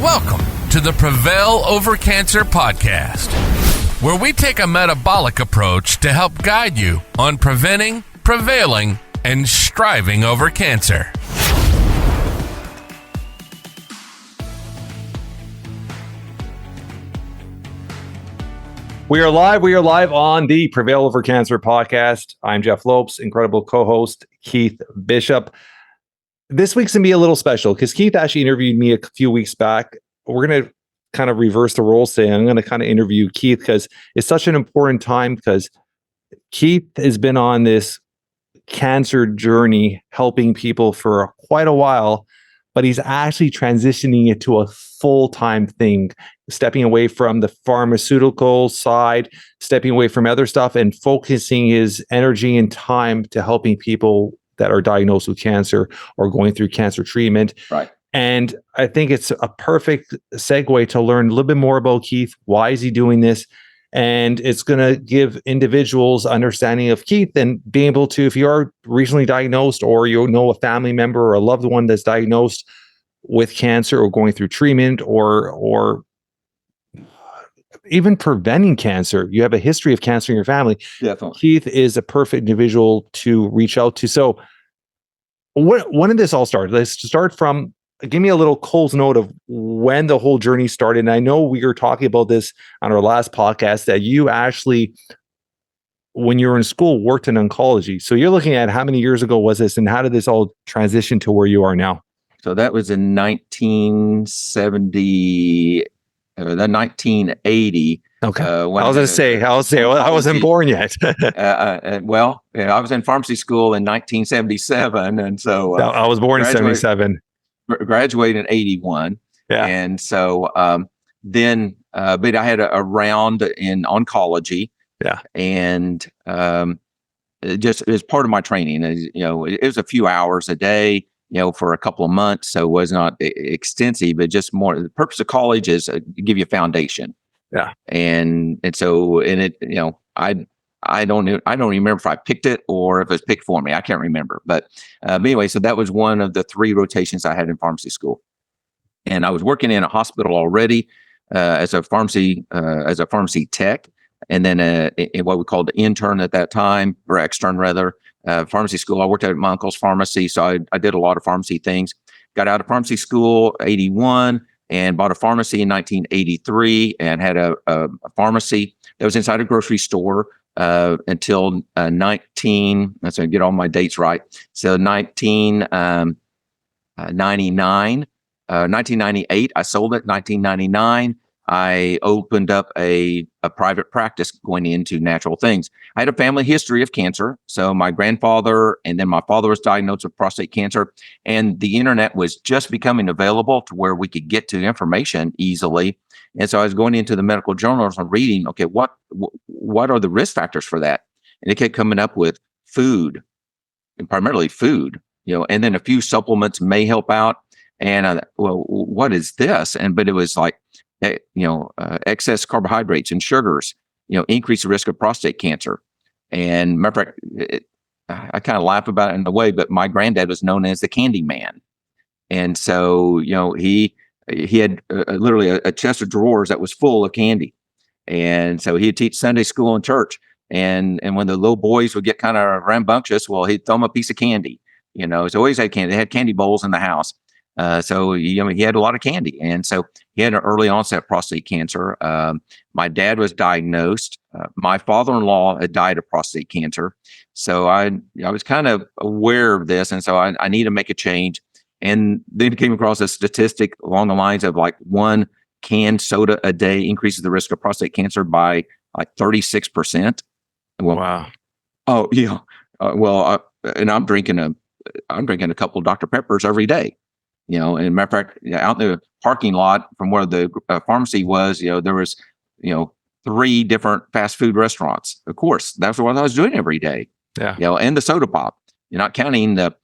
Welcome to the Prevail Over Cancer Podcast, where we take a metabolic approach to help guide you on preventing, prevailing, and striving over cancer. We are live on the Prevail Over Cancer Podcast. I'm Jeff Lopes, incredible co-host Keith Bishop. This week's going to be a little special because Keith actually interviewed me a few weeks back. We're going to kind of reverse the roles today. I'm going to kind of interview Keith because it's such an important time, because Keith has been on this cancer journey helping people for quite a while, but he's actually transitioning it to a full-time thing, stepping away from the pharmaceutical side, stepping away from other stuff, and focusing his energy and time to helping people that are diagnosed with cancer or going through cancer treatment. Right. And I think it's a perfect segue to learn a little bit more about Keith. Why is he doing this? And it's going to give individuals understanding of Keith and being able to, if you are recently diagnosed or you know a family member or a loved one that's diagnosed with cancer or going through treatment or even preventing cancer, you have a history of cancer in your family. Definitely. Keith is a perfect individual to reach out to. So when did this all start? Let's start from, give me a little Cole's note of when the whole journey started. And I know we were talking about this on our last podcast, that you actually, when you were in school, worked in oncology. So you're looking at how many years ago was this, and how did this all transition to where you are now? So that was in 1980. Okay. I was going to say, I wasn't born yet. I was in pharmacy school in 1977. And so I was born in 77. Graduated in 81. Yeah. And so then but I had a round in oncology. Yeah. And just as part of my training, it was a few hours a day, for a couple of months. So it was not extensive, but just more. The purpose of college is to give you a foundation. Yeah. And so, I don't remember if I picked it or if it was picked for me. I can't remember. But anyway, so that was one of the 3 rotations I had in pharmacy school. And I was working in a hospital already as a pharmacy tech. And then what we called the intern at that time, or extern rather, pharmacy school. I worked at my uncle's pharmacy, so I did a lot of pharmacy things. Got out of pharmacy school 81 and bought a pharmacy in 1983 and had a pharmacy that was inside a grocery store until 19. Let's get all my dates right. So 1999, 1998, I sold it. 1999. I opened up a private practice going into natural things. I had a family history of cancer. So my grandfather and then my father was diagnosed with prostate cancer, and the internet was just becoming available to where we could get to information easily. And so I was going into the medical journals and reading, okay, what are the risk factors for that? And it kept coming up with food, and primarily food, and then a few supplements may help out. And what is this? But it was like, excess carbohydrates and sugars, increase the risk of prostate cancer. And matter of fact, I kind of laugh about it in a way, but my granddad was known as the candy man. And so, he had literally a chest of drawers that was full of candy. And so he'd teach Sunday school and church. And when the little boys would get kind of rambunctious, well, he'd throw them a piece of candy. So always had candy. They had candy bowls in the house. So he had a lot of candy. And so he had an early onset prostate cancer. My dad was diagnosed. My father-in-law had died of prostate cancer. So I was kind of aware of this. And so I need to make a change. And then came across a statistic along the lines of like 1 canned soda a day increases the risk of prostate cancer by like 36%. Well, wow. Oh yeah. And I'm drinking a couple of Dr. Peppers every day. And matter of fact, out in the parking lot from where the pharmacy was, there was, 3 different fast food restaurants. Of course, that's what I was doing every day. Yeah. And the soda pop. You're not counting the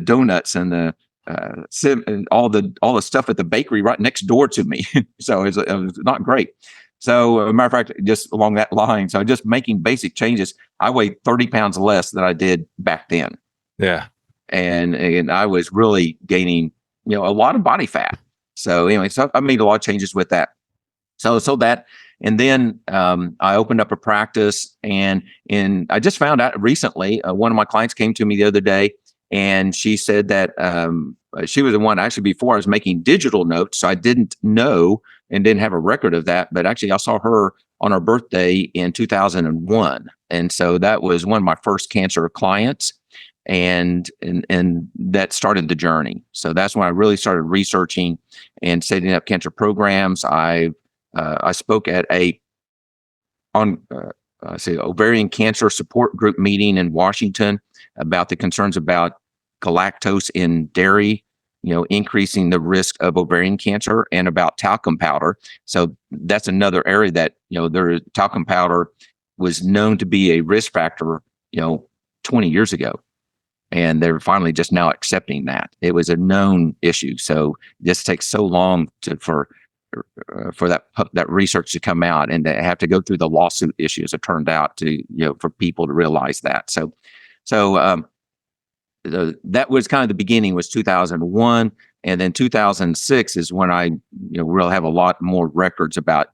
donuts and the and all the stuff at the bakery right next door to me. So it was not great. So, as a matter of fact, just along that line, so just making basic changes. I weighed 30 pounds less than I did back then. Yeah. And I was really gaining, a lot of body fat. So anyway, so I made a lot of changes with that. So that, and then I opened up a practice, and I just found out recently, one of my clients came to me the other day, and she said that she was the one, actually, before I was making digital notes, so I didn't know and didn't have a record of that, but actually I saw her on her birthday in 2001. And so that was one of my first cancer clients. And that started the journey. So that's when I really started researching and setting up cancer programs. I spoke at ovarian cancer support group meeting in Washington about the concerns about galactose in dairy, increasing the risk of ovarian cancer, and about talcum powder. So that's another area that, talcum powder was known to be a risk factor, 20 years ago. And they're finally just now accepting that it was a known issue. So it just takes so long for that research to come out, and to have to go through the lawsuit issue, as it turned out, to for people to realize that. So that was kind of the beginning, was 2001. And then 2006 is when I, really have a lot more records about,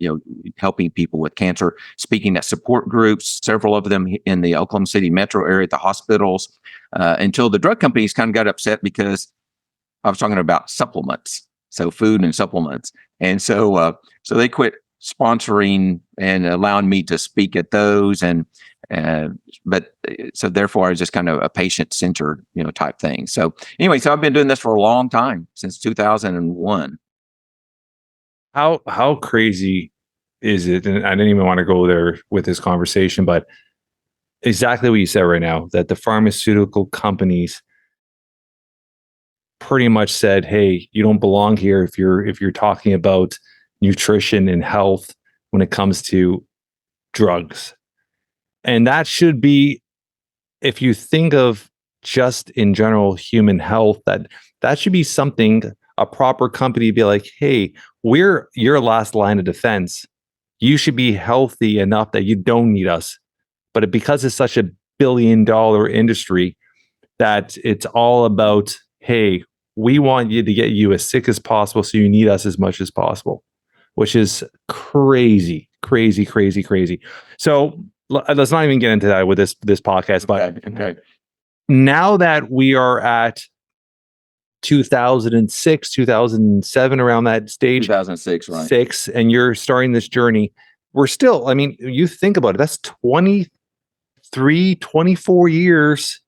helping people with cancer, speaking at support groups, several of them in the Oklahoma City metro area, at the hospitals, until the drug companies kind of got upset because I was talking about supplements. So food and supplements. And so they quit sponsoring and allowing me to speak at those. But therefore I was just kind of a patient-centered, type thing. So anyway, so I've been doing this for a long time, since 2001. How crazy is it? And I didn't even want to go there with this conversation, but exactly what you said right now, that the pharmaceutical companies pretty much said, hey, you don't belong here if you're talking about nutrition and health when it comes to drugs. And that should be, if you think of just in general human health, that should be something a proper company be like, hey, we're your last line of defense. You should be healthy enough that you don't need us. But because it's such a billion-dollar industry, that it's all about, hey, we want you to get you as sick as possible, so you need us as much as possible, which is crazy, crazy, crazy, crazy. So let's not even get into that with this podcast. But Okay. Now that we are at 2006, 2007, around that stage, 2006, right? And you're starting this journey, we're still, I mean, you think about it, that's 23, 24 years,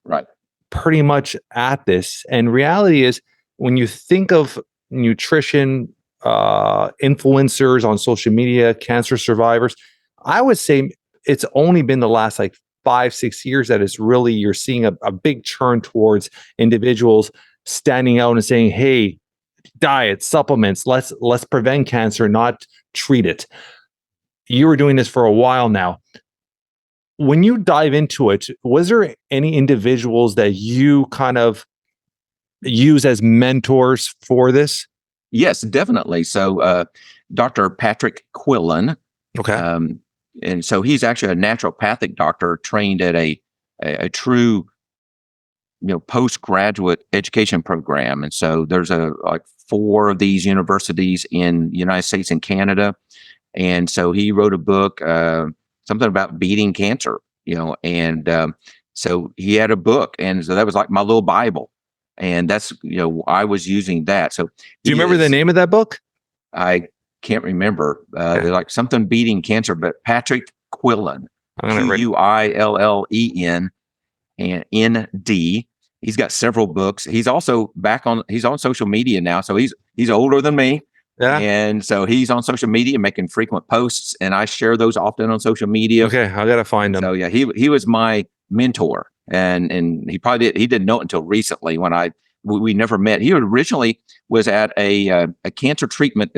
right? Pretty much at this. And reality is, when you think of nutrition, influencers on social media, cancer survivors, I would say it's only been the last 5-6 years that it's really, you're seeing a big turn towards individuals standing out and saying, hey, diet, supplements, let's prevent cancer, not treat it. You were doing this for a while now. When you dive into it, was there any individuals that you kind of use as mentors for this? Yes, definitely. So Dr. Patrick Quillen. Okay. And so he's actually a naturopathic doctor trained at a true, postgraduate education program. And so there's 4 of these universities in the United States and Canada. And so he wrote a book, something about beating cancer, and so he had a book. And so that was like my little Bible. And that's, I was using that. So do you remember the name of that book? I can't remember. Like something beating cancer, but Patrick Quillen, Quillen and ND. He's got several books. He's also he's on social media now. So he's older than me. Yeah. And so he's on social media making frequent posts, and I share those often on social media. Okay, I gotta find him. So yeah, he was my mentor, and he didn't know it until recently when we never met. He originally was at a cancer treatment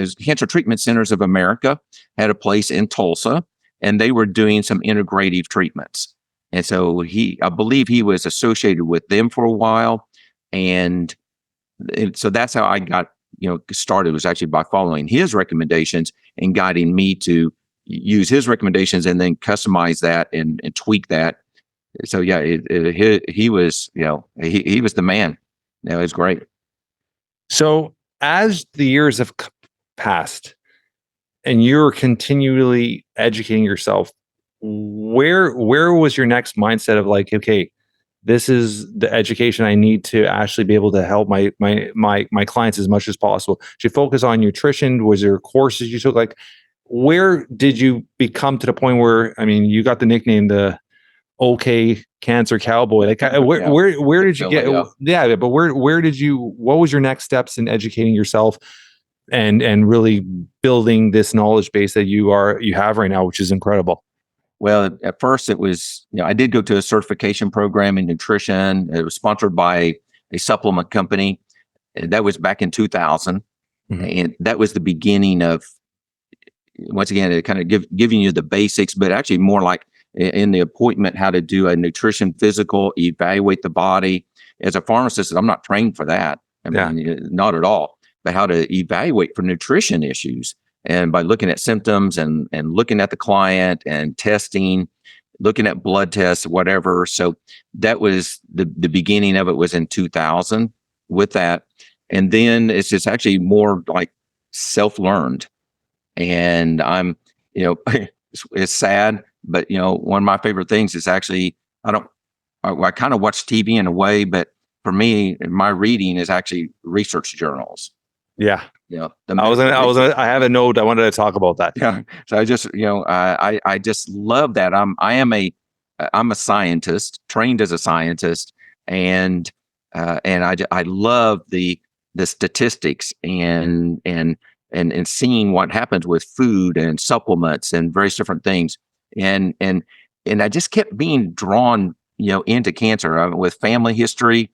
centers of America, had a place in Tulsa, and they were doing some integrative treatments. And so I believe he was associated with them for a while, and so that's how I got started, was actually by following his recommendations and guiding me to use his recommendations and then customize that and tweak that. So yeah, he was, he was the man. It was great. So as the years have passed and you're continually educating yourself, where was your next mindset of like, okay, this is the education I need to actually be able to help my clients as much as possible? Did you focus on nutrition? Was there courses you took? Like, where did you become to the point where, I mean, you got the nickname the OK Cancer Cowboy? Like, where did you get? Yeah, but where did you? What was your next steps in educating yourself and really building this knowledge base that you have right now, which is incredible? Well, at first it was, I did go to a certification program in nutrition. It was sponsored by a supplement company. That was back in 2000. Mm-hmm. And that was the beginning of, once again, it kind of giving you the basics, but actually more like in the appointment, how to do a nutrition physical, evaluate the body. As a pharmacist, I'm not trained for that. I mean, not at all, but how to evaluate for nutrition issues. And by looking at symptoms and looking at the client and testing, looking at blood tests, whatever. So that was the beginning of it was in 2000 with that. And then it's just actually more like self-learned. And I'm, it's sad, but one of my favorite things is actually, I kind of watch TV in a way, but for me, my reading is actually research journals. Yeah. I have a note I wanted to talk about that. Yeah. So I just, I just love that. I'm a scientist, trained as a scientist, and I love the statistics and seeing what happens with food and supplements and various different things. And I just kept being drawn, into cancer with family history.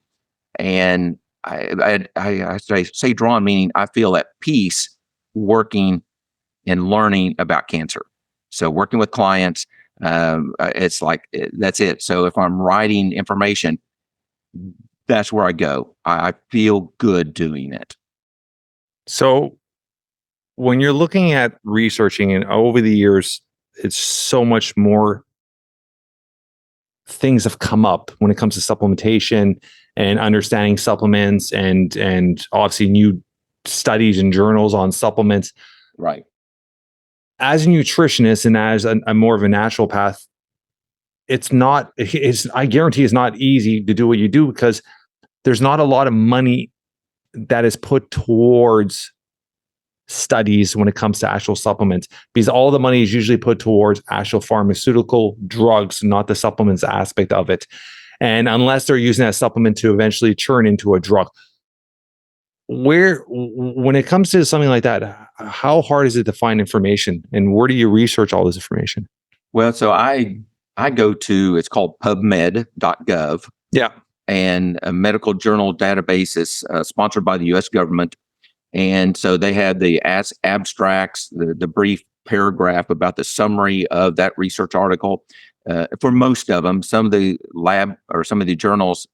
And I say drawn, meaning I feel at peace working and learning about cancer. So working with clients, it's like, that's it. So if I'm writing information, that's where I go. I feel good doing it. So when you're looking at researching, and over the years, it's so much more things have come up when it comes to supplementation and understanding supplements and obviously new studies and journals on supplements. Right. As a nutritionist and as a more of a naturopath, I guarantee it's not easy to do what you do, because there's not a lot of money that is put towards studies when it comes to actual supplements, because all the money is usually put towards actual pharmaceutical drugs, not the supplements aspect of it. And unless they're using that supplement to eventually turn into a drug, when it comes to something like that, how hard is it to find information, and where do you research all this information? Well, so I go to, it's called PubMed.gov. Yeah. And a medical journal database is sponsored by the U.S. government. And so they have the abstracts, the brief paragraph about the summary of that research article. For most of them, some of the lab or some of the journals,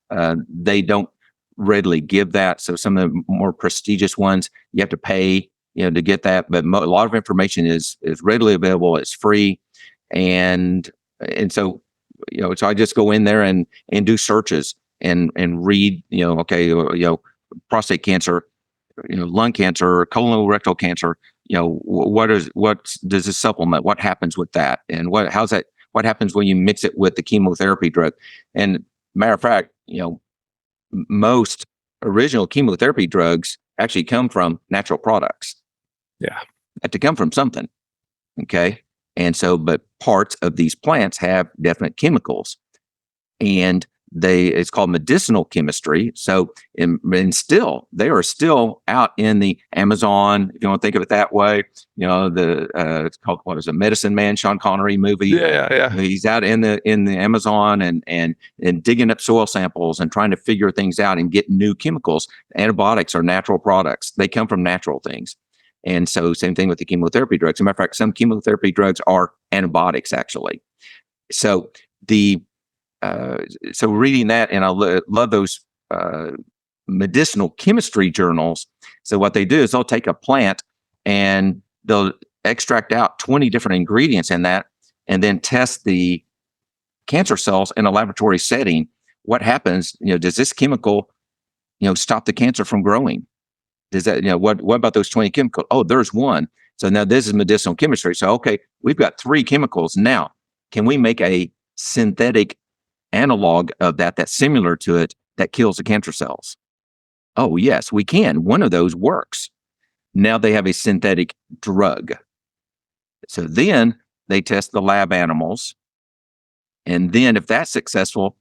they don't readily give that. So some of the more prestigious ones, you have to pay, to get that. But a lot of information is readily available. It's free, and so so I just go in there and do searches and read. Prostate cancer, lung cancer, colorectal cancer. What does this supplement? What happens with that? And what happens when you mix it with the chemotherapy drug? And matter of fact, most original chemotherapy drugs actually come from natural products. Yeah. Have to come from something. Okay. And so, but parts of these plants have definite chemicals, and it's called medicinal chemistry. So, and still, they are still out in the Amazon, if you want to think of it that way. It's called, what is it, Medicine Man, Sean Connery movie. Yeah. He's out in the Amazon and digging up soil samples and trying to figure things out and get new chemicals. Antibiotics are natural products. They come from natural things. And so same thing with the chemotherapy drugs. As a matter of fact, some chemotherapy drugs are antibiotics, actually. So so reading that, and I love those medicinal chemistry journals. So what they do is they'll take a plant and they'll extract out 20 different ingredients in that, and then test the cancer cells in a laboratory setting. What happens? Does this chemical, stop the cancer from growing? Does that, what about those 20 chemicals? Oh, there's one. So now this is medicinal chemistry. So, okay, we've got 3 chemicals. Now, can we make a synthetic analog of that's similar to it that kills the cancer cells? Oh, yes, we can. One of those works. Now they have a synthetic drug. So then they test the lab animals. And then if that's successful,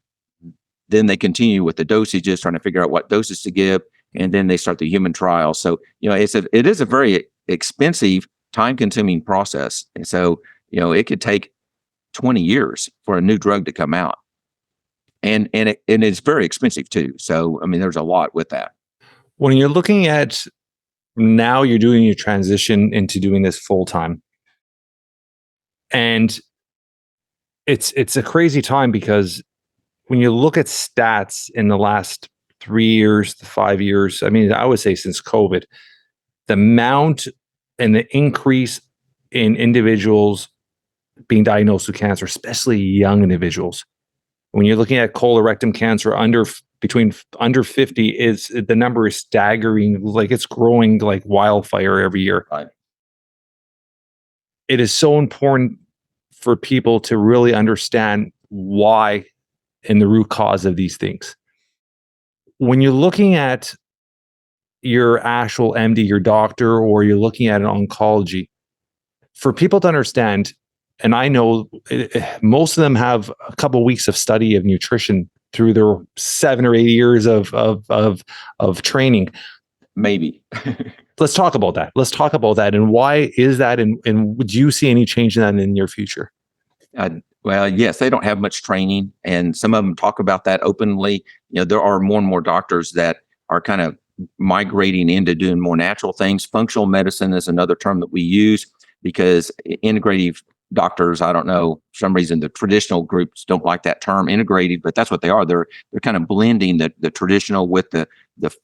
then they continue with the dosages, trying to figure out what doses to give. And then they start the human trial. So, it is a very expensive, time-consuming process. And so, it could take 20 years for a new drug to come out. And it's very expensive too. So, there's a lot with that. When you're looking at now, you're doing your transition into doing this full time. And it's a crazy time because when you look at stats in the last 3 years to 5 years, I would say since COVID, the amount and the increase in individuals being diagnosed with cancer, especially young individuals. When you're looking at colorectal cancer under 50, is the number is staggering, like it's growing like wildfire every year. Right. It is so important for people to really understand why and the root cause of these things. When you're looking at your actual MD, your doctor, or you're looking at an oncology, for people to understand, and I know most of them have a couple of weeks of study of nutrition through their 7 or 8 years of training. Maybe. Let's talk about that. Let's talk about that. And why is that? And would you see any change in that in the near future? Well, yes, they don't have much training, and some of them talk about that openly. There are more and more doctors that are kind of migrating into doing more natural things. Functional medicine is another term that we use because integrative doctors, I don't know, for some reason the traditional groups don't like that term integrative, but that's what they are. They're kind of blending the traditional with the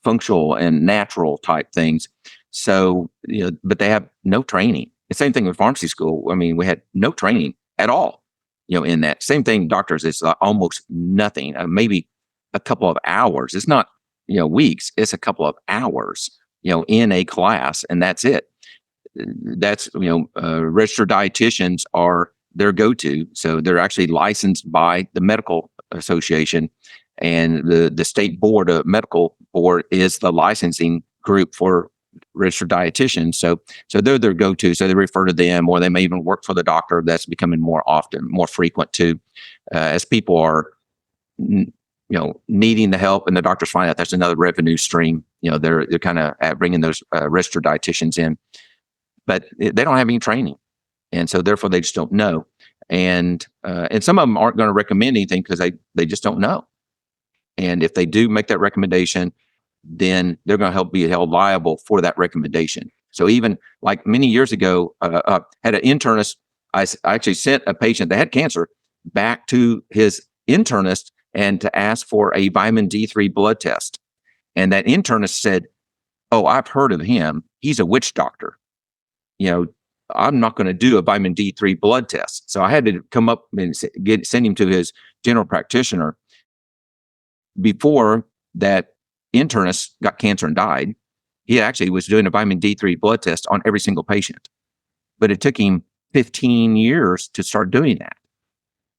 functional and natural type things. So, but they have no training. The same thing with pharmacy school. We had no training at all, in that. Same thing, doctors, it's almost nothing, maybe a couple of hours. It's not, weeks, it's a couple of hours, in a class, and that's it. That's, registered dietitians are their go-to. So they're actually licensed by the medical association, and the state board of medical board is the licensing group for registered dietitians. So they're their go-to. So they refer to them, or they may even work for the doctor. That's becoming more frequent too, as people are, needing the help, and the doctors find out that's another revenue stream. They're kind of bringing those registered dietitians in, but they don't have any training, and so therefore they just don't know. And some of them aren't going to recommend anything because they just don't know. And if they do make that recommendation, then they're going to be held liable for that recommendation. So even like many years ago, had an internist. I actually sent a patient that had cancer back to his internist and to ask for a vitamin D3 blood test. And that internist said, "Oh, I've heard of him. He's a witch doctor. I'm not going to do a vitamin D3 blood test." So I had to come up and send him to his general practitioner. Before that internist got cancer and died, he actually was doing a vitamin D3 blood test on every single patient. But it took him 15 years to start doing that,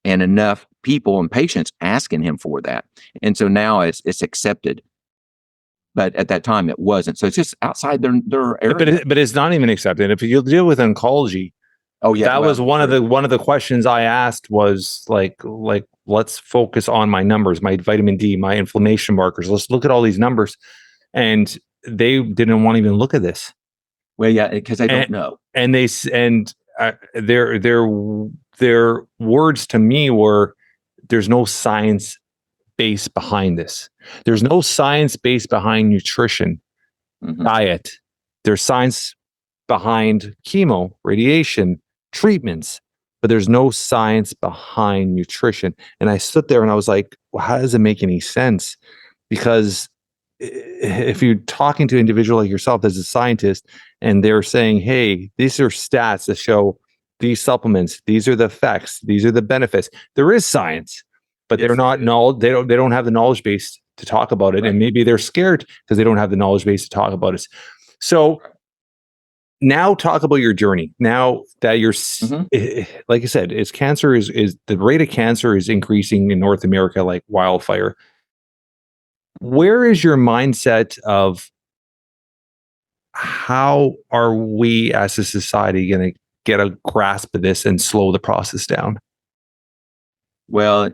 and enough people and patients asking him for that. And so now it's accepted. But at that time, it wasn't. So it's just outside their area. But it's not even accepted. If you deal with oncology, that was one of the questions I asked was like let's focus on my numbers, my vitamin D, my inflammation markers. Let's look at all these numbers, and they didn't want to even look at this. Well, yeah, because they don't know. And their words to me were, "There's no science base behind this. There's no science base behind nutrition, diet. There's science behind chemo, radiation, treatments, but there's no science behind nutrition." And I stood there and I was like, well, how does it make any sense? Because if you're talking to an individual like yourself as a scientist, and they're saying, hey, these are stats that show these supplements, these are the effects, these are the benefits. There is science, but they're not they don't have the knowledge base to talk about it. And maybe they're scared because they don't have the knowledge base to talk about it. So now talk about your journey. Now that you're, like I said, is the rate of cancer is increasing in North America like wildfire. Where is your mindset of how are we as a society going to get a grasp of this and slow the process down? Well,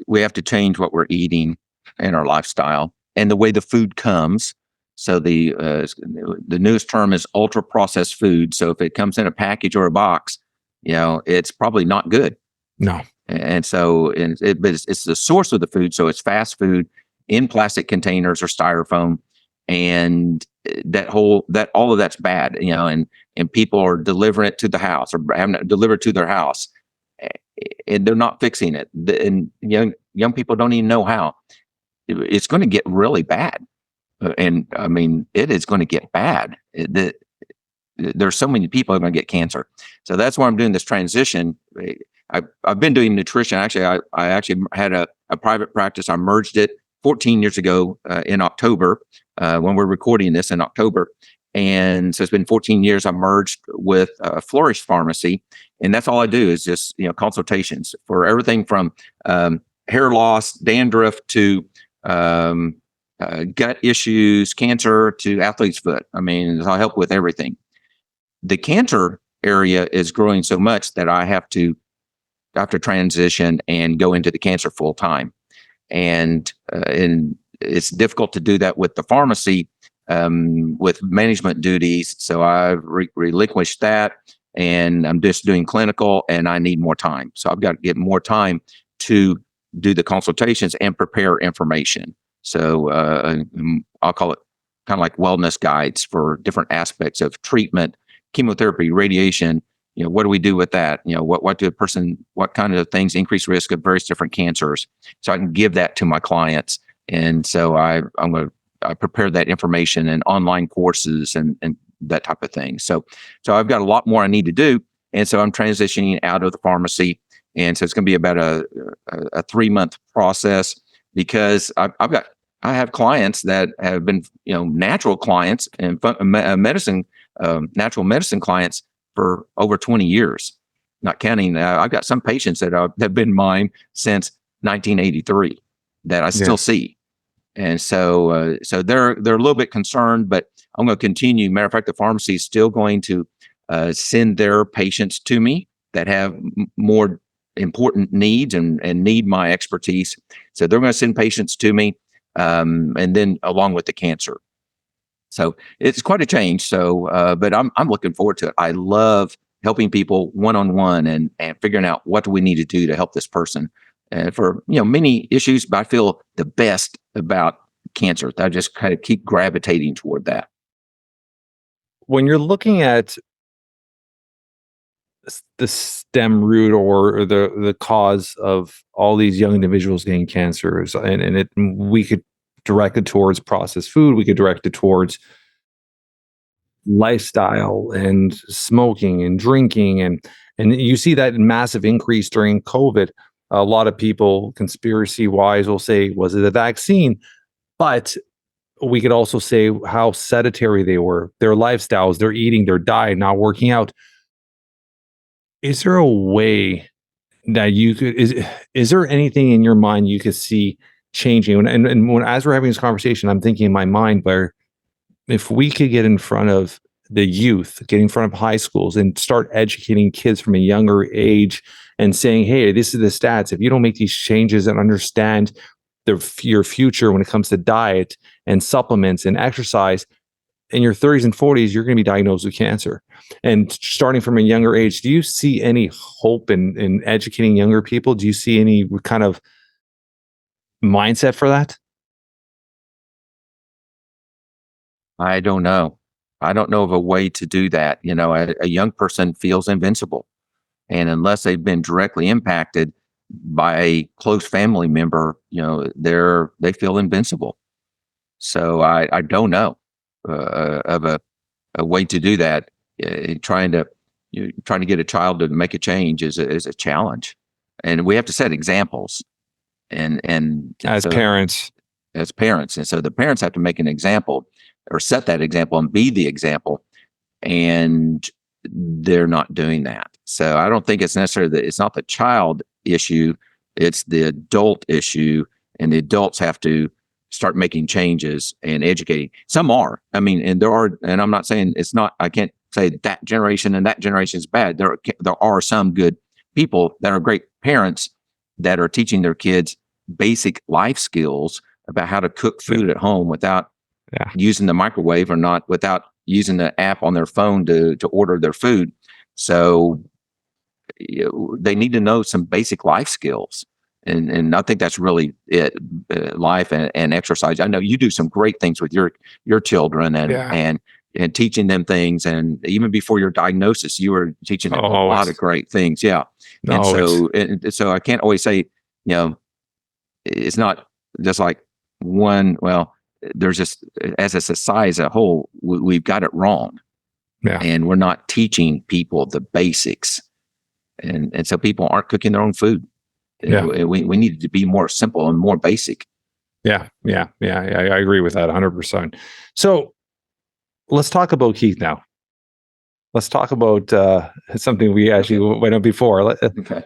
we have to change what we're eating and our lifestyle and the way the food comes. So the newest term is ultra processed food. So if it comes in a package or a box, it's probably not good. No. And so but it's the source of the food. So it's fast food in plastic containers or styrofoam, and all of that's bad. And people are delivering it to the house or having it delivered to their house, and they're not fixing it. And young people don't even know how. It's going to get really bad. And I mean, it is going to get bad. There's so many people who are going to get cancer. So that's why I'm doing this transition. I've been doing nutrition. Actually, I actually had a private practice. I merged it 14 years ago in October, when we're recording this in October. And so it's been 14 years. I merged with Flourish Pharmacy. And that's all I do is just, consultations for everything from hair loss, dandruff to gut issues, cancer to athlete's foot. I mean, I help with everything. The cancer area is growing so much that I have to transition and go into the cancer full time. And it's difficult to do that with the pharmacy, with management duties. So I've relinquished that, and I'm just doing clinical, and I need more time. So I've got to get more time to do the consultations and prepare information. So I'll call it kind of like wellness guides for different aspects of treatment, chemotherapy, radiation. What do we do with that? What kind of things increase risk of various different cancers? So I can give that to my clients. And so I prepare that information in online courses and that type of thing. So I've got a lot more I need to do. And so I'm transitioning out of the pharmacy. And so it's going to be about a 3-month process, because I have clients that have been, natural clients and natural medicine clients for over 20 years, not counting. I've got some patients that have been mine since 1983 that I still see. And so they're a little bit concerned, but I'm going to continue. Matter of fact, the pharmacy is still going to send their patients to me that have more important needs and need my expertise. So they're going to send patients to me, and then along with the cancer. So it's quite a change. So, but I'm looking forward to it. I love helping people one-on-one and figuring out what do we need to do to help this person. And for many issues, but I feel the best about cancer. I just kind of keep gravitating toward that. When you're looking at the stem root or the cause of all these young individuals getting cancers, and we could direct it towards processed food, we could direct it towards lifestyle and smoking and drinking, and you see that massive increase during COVID. A lot of people, conspiracy wise, will say, was it a vaccine? But we could also say how sedentary they were, their lifestyles, their eating, their diet, not working out. Is there a way that you could, is there anything in your mind you could see changing? And when, as we're having this conversation, I'm thinking in my mind, where if we could get in front of the youth, get in front of high schools and start educating kids from a younger age and saying, hey, this is the stats. If you don't make these changes and understand your future when it comes to diet and supplements and exercise, in your 30s and 40s, you're going to be diagnosed with cancer. And starting from a younger age, do you see any hope in educating younger people? Do you see any kind of mindset for that? I don't know. I don't know of a way to do that. A young person feels invincible. And unless they've been directly impacted by a close family member, they feel invincible. So I don't know of a way to do that. Trying to get a child to make a change is a challenge, and we have to set examples. And as parents, as parents. And so the parents have to make an example or set that example and be the example. And they're not doing that. So I don't think it's necessarily that it's not the child issue, it's the adult issue. And the adults have to start making changes and educating. Some are. I mean, and there are, and I'm not saying it's not, I can't say that generation and that generation is bad. There are some good people that are great parents that are teaching their kids basic life skills about how to cook food at home without using the microwave or not without using the app on their phone to order their food. So they need to know some basic life skills. And I think that's really it, life and exercise. I know you do some great things with your children and teaching them things. And even before your diagnosis, you were teaching them a lot of great things. Yeah. And so I can't always say, it's not just like one, there's just, as a society as a whole, we've got it wrong. Yeah. And we're not teaching people the basics. And so people aren't cooking their own food. Yeah. We need to be more simple and more basic. Yeah. I agree with that 100%. So let's talk about Keith now. Let's talk about something we actually went on before. Okay.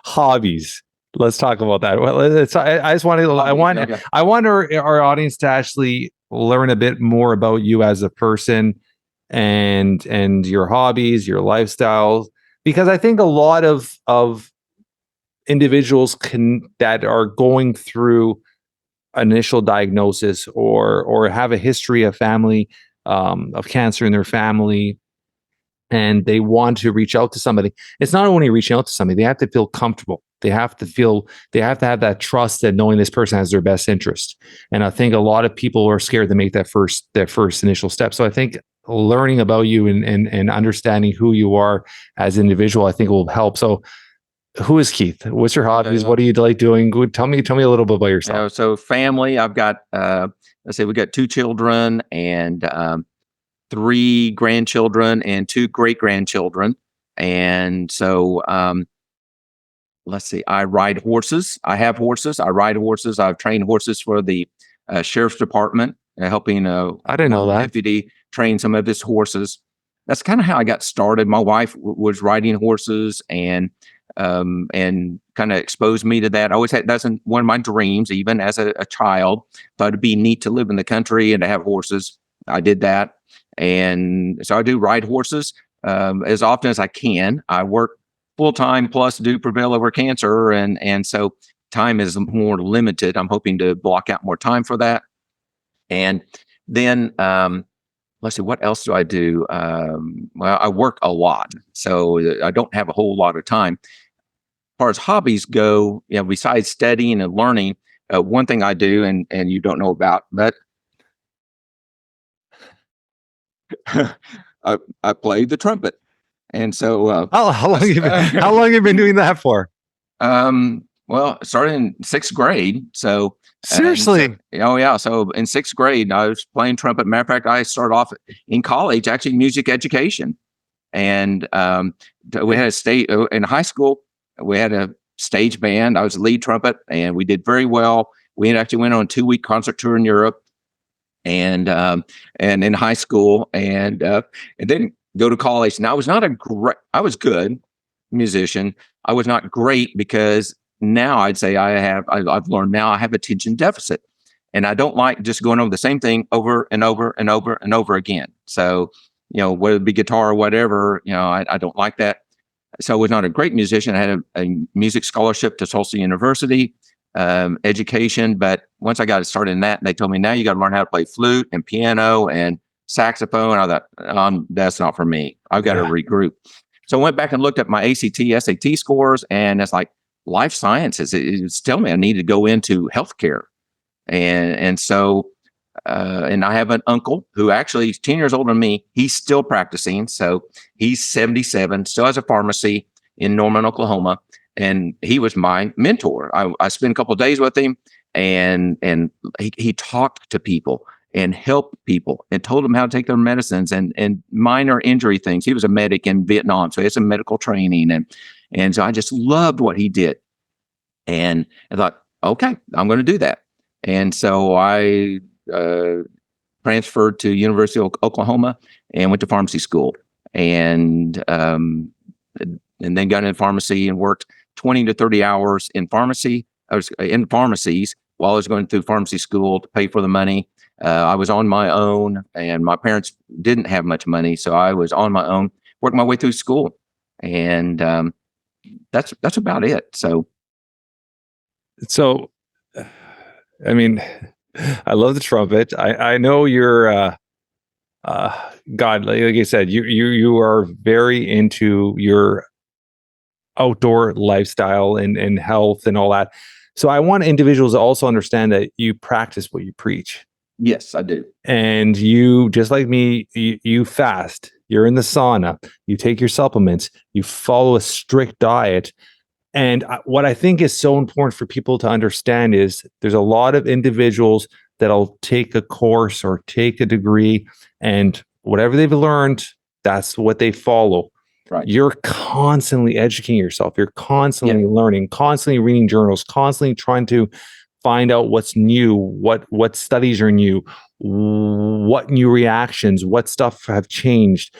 Hobbies. Let's talk about that. Well, I just want to. I want our audience to actually learn a bit more about you as a person and your hobbies, your lifestyle, because I think a lot of individuals that are going through initial diagnosis or have a history of family of cancer in their family, and they want to reach out to somebody. It's not only reaching out to somebody; they have to feel comfortable. They have to have that trust that knowing this person has their best interest. And I think a lot of people are scared to make that first initial step. So I think learning about you and understanding who you are as an individual, I think will help. So who is Keith? What's your hobbies? What do you like doing? Tell me a little bit about yourself. So family, I've got, let's say we got 2 children and 3 grandchildren and 2 great grandchildren. And so, let's see, I ride horses. I have horses. I ride horses. I've trained horses for the sheriff's department, helping I didn't know that. deputy train some of his horses. That's kind of how I got started. My wife was riding horses and kind of exposed me to that. I always had, that's one of my dreams, even as a child. Thought it'd be neat to live in the country and to have horses. I did that. And so I do ride horses as often as I can. I work full-time plus do Prevail Over Cancer. And so time is more limited. I'm hoping to block out more time for that. And then, let's see, what else do I do? Well, I work a lot, so I don't have a whole lot of time. As far as hobbies go, besides studying and learning, one thing I do, and you don't know about, but I play the trumpet. And so, how long have you been doing that for? Well, started in 6th grade. So seriously, So in 6th grade, I was playing trumpet. Matter of fact, I started off in college, actually music education, and we had a state in high school. We had a stage band. I was the lead trumpet, and we did very well. We actually went on a 2-week concert tour in Europe, and in high school, and then go to college. And I was I was good musician. I was not great because now I'd say I've learned now I have attention deficit, and I don't like just going over the same thing over and over and over and over again. So, whether it be guitar or whatever, I don't like that. So I was not a great musician. I had a music scholarship to Tulsa University, education. But once I got started in that, they told me, now you got to learn how to play flute and piano and saxophone. I thought, that's not for me. I've got to regroup. So I went back and looked at my ACT, SAT scores, and it's like life sciences. It's telling me I need to go into healthcare. And so, and I have an uncle who actually is 10 years older than me. He's still practicing. So he's 77, still has a pharmacy in Norman, Oklahoma. And he was my mentor. I spent a couple of days with him, and he talked to people and helped people and told them how to take their medicines and minor injury things. He was a medic in Vietnam, so he had some medical training. And so I just loved what he did. And I thought, okay, I'm going to do that. And so I transferred to University of Oklahoma and went to pharmacy school, and then got into pharmacy and worked 20 to 30 hours in pharmacy. I was in pharmacies while I was going through pharmacy school to pay for the money. I was on my own, and my parents didn't have much money, so I was on my own, working my way through school, and that's about it. So, I mean, I love the trumpet. I know you're, God, like I said, you are very into your outdoor lifestyle and health and all that. So I want individuals to also understand that you practice what you preach. yes, I do. And you, just like me, you fast, you're in the sauna, you take your supplements, you follow a strict diet. And what I think is so important for people to understand is there's a lot of individuals that'll take a course or take a degree, and whatever they've learned, that's what they follow. Right. You're constantly educating yourself. You're constantly learning, constantly reading journals, constantly trying to find out what's new, what studies are new, what new reactions, what stuff have changed.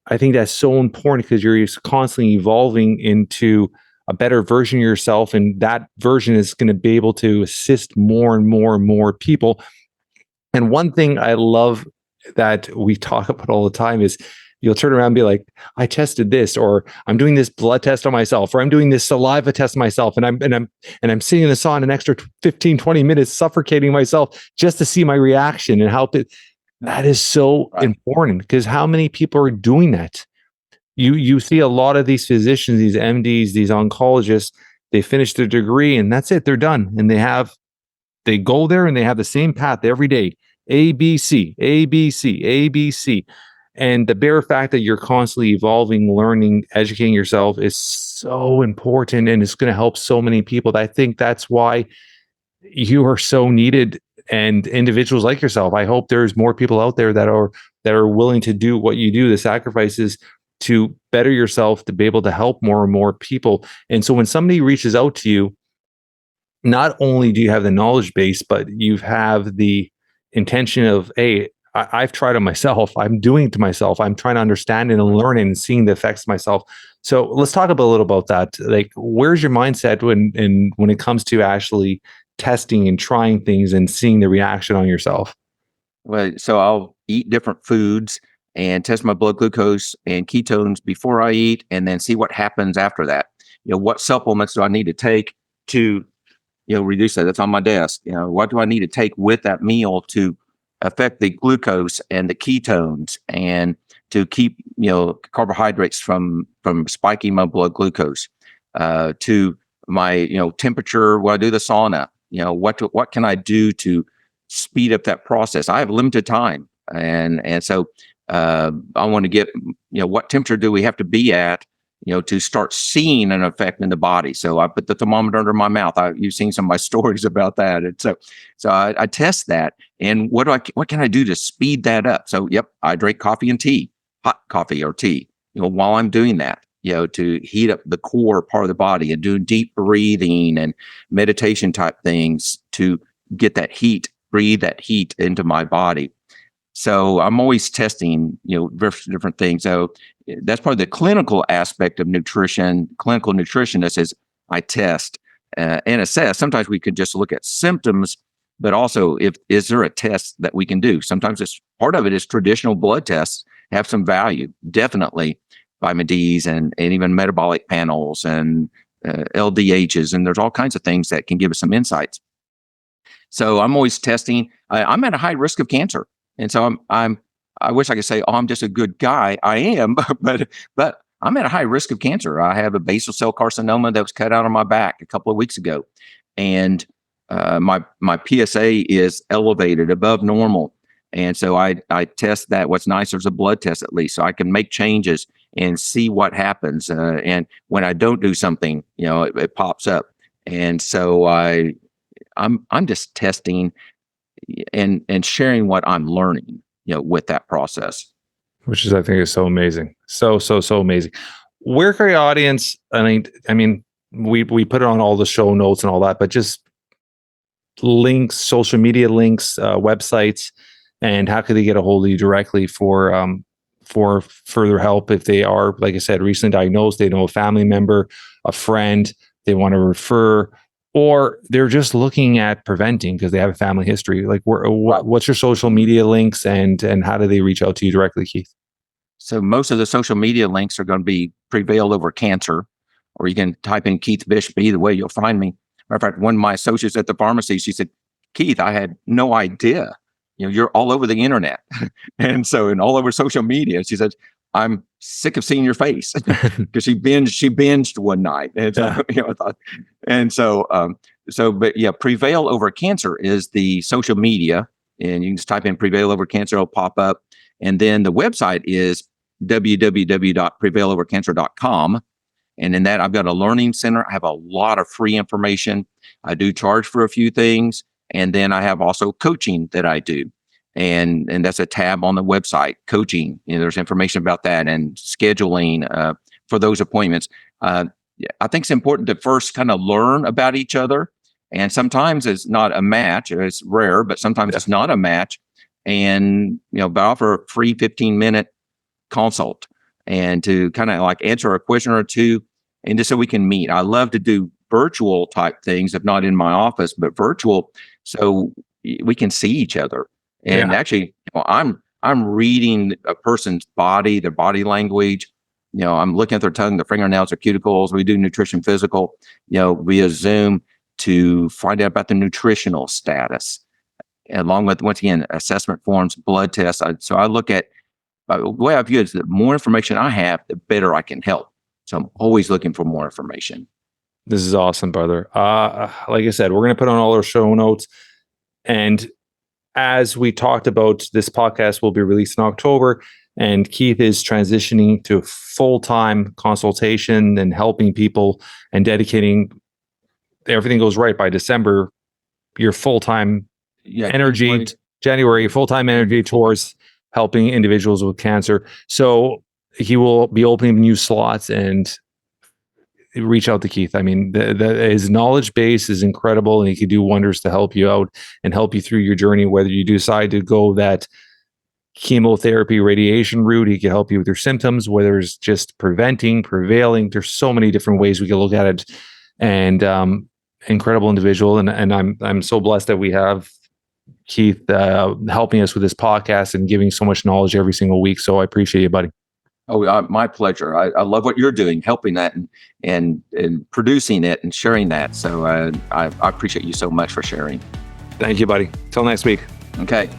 I think that's so important because you're constantly evolving into a better version of yourself, and that version is going to be able to assist more and more and more people. And one thing I love that we talk about all the time is you'll turn around and be like, I tested this, or I'm doing this blood test on myself, or I'm doing this saliva test on myself. And I'm sitting in the sauna an extra 15, 20 minutes, suffocating myself just to see my reaction and how that is so important, because how many people are doing that? You see a lot of these physicians, these MDs, these oncologists, they finish their degree and that's it. They're done. And they go there and they have the same path every day. A, B, C, A, B, C, A, B, C. And the bare fact that you're constantly evolving, learning, educating yourself is so important, and it's going to help so many people. I think that's why you are so needed, and individuals like yourself. I hope there's more people out there that are willing to do what you do, the sacrifices to better yourself, to be able to help more and more people. And so when somebody reaches out to you, not only do you have the knowledge base, but you have the intention of, hey, I've tried it myself. I'm doing it to myself. I'm trying to understand it and learn it and seeing the effects of myself. So let's talk a little about that. Like, where's your mindset when it comes to actually testing and trying things and seeing the reaction on yourself? Well, so I'll eat different foods and test my blood glucose and ketones before I eat, and then see what happens after that. What supplements do I need to take to, reduce that? That's on my desk. What do I need to take with that meal to affect the glucose and the ketones, and to keep, carbohydrates from spiking my blood glucose, to my, temperature when I do the sauna. What can I do to speed up that process? I have limited time. And so, I want to get, what temperature do we have to be at, to start seeing an effect in the body. So I put the thermometer under my mouth. You've seen some of my stories about that. And so I test that. And what can I do to speed that up? So, I drink coffee and tea, hot coffee or tea, while I'm doing that, to heat up the core part of the body, and do deep breathing and meditation type things to get that heat, breathe that heat into my body. So I'm always testing, different things. So that's part of the clinical aspect of nutrition. Clinical nutritionist is I test and assess. Sometimes we could just look at symptoms, but also is there a test that we can do? Sometimes part of it is traditional blood tests have some value, definitely vitamin Ds and even metabolic panels and LDHs, and there's all kinds of things that can give us some insights. So I'm always testing. I'm at a high risk of cancer. And so I wish I could say, I'm just a good guy. I am, but I'm at a high risk of cancer. I have a basal cell carcinoma that was cut out on my back a couple of weeks ago. And my PSA is elevated above normal. And so I test that. What's nice, there's a blood test at least, so I can make changes and see what happens. And when I don't do something, it pops up. And so I'm just testing and sharing what I'm learning, with that process. Which is, I think, is so amazing. So amazing. Where can your audience, I mean, we put it on all the show notes and all that, but just links, social media links, websites, and how could they get a hold of you directly for further help if they are, like I said, recently diagnosed, they know a family member, a friend, they want to refer, or they're just looking at preventing because they have a family history? Like, what's your social media links, and how do they reach out to you directly, Keith? So most of the social media links are going to be Prevail Over Cancer, or you can type in Keith Bishop. Either way, you'll find me. Matter of fact, one of my associates at the pharmacy, she said, Keith, I had no idea. You're all over the internet. And all over social media. She said, I'm sick of seeing your face, because she binged one night. And but yeah, Prevail Over Cancer is the social media, and you can just type in Prevail Over Cancer, it'll pop up. And then the website is www.prevailovercancer.com. And in that, I've got a learning center. I have a lot of free information. I do charge for a few things. And then I have also coaching that I do. And that's a tab on the website, coaching. There's information about that and scheduling for those appointments. I think it's important to first kind of learn about each other. And sometimes it's not a match. It's rare, but sometimes it's not a match. And, but I offer a free 15-minute consult, and to kind of like answer a question or two, and just so we can meet. I love to do virtual type things, if not in my office, but virtual, so we can see each other. And actually, I'm reading a person's body, their body language. I'm looking at their tongue, their fingernails, their cuticles. We do nutrition physical, via Zoom, to find out about the nutritional status, along with, once again, assessment forms, blood tests. So I look at, the way I view it is the more information I have, the better I can help. So I'm always looking for more information. This is awesome, brother. Like I said, we're going to put on all our show notes. And as we talked about, this podcast will be released in October, and Keith is transitioning to full-time consultation and helping people and dedicating, everything goes right by December, your full-time energy, January, full-time energy towards helping individuals with cancer. So he will be opening new slots, and reach out to Keith. I mean, his knowledge base is incredible, and he can do wonders to help you out and help you through your journey. Whether you decide to go that chemotherapy, radiation route, he can help you with your symptoms, whether it's just prevailing. There's so many different ways we can look at it. And incredible individual. And I'm so blessed that we have Keith helping us with this podcast and giving so much knowledge every single week. So I appreciate you, buddy. Oh, my pleasure. I love what you're doing, helping that and producing it and sharing that. So I appreciate you so much for sharing. Thank you, buddy. Till next week. Okay.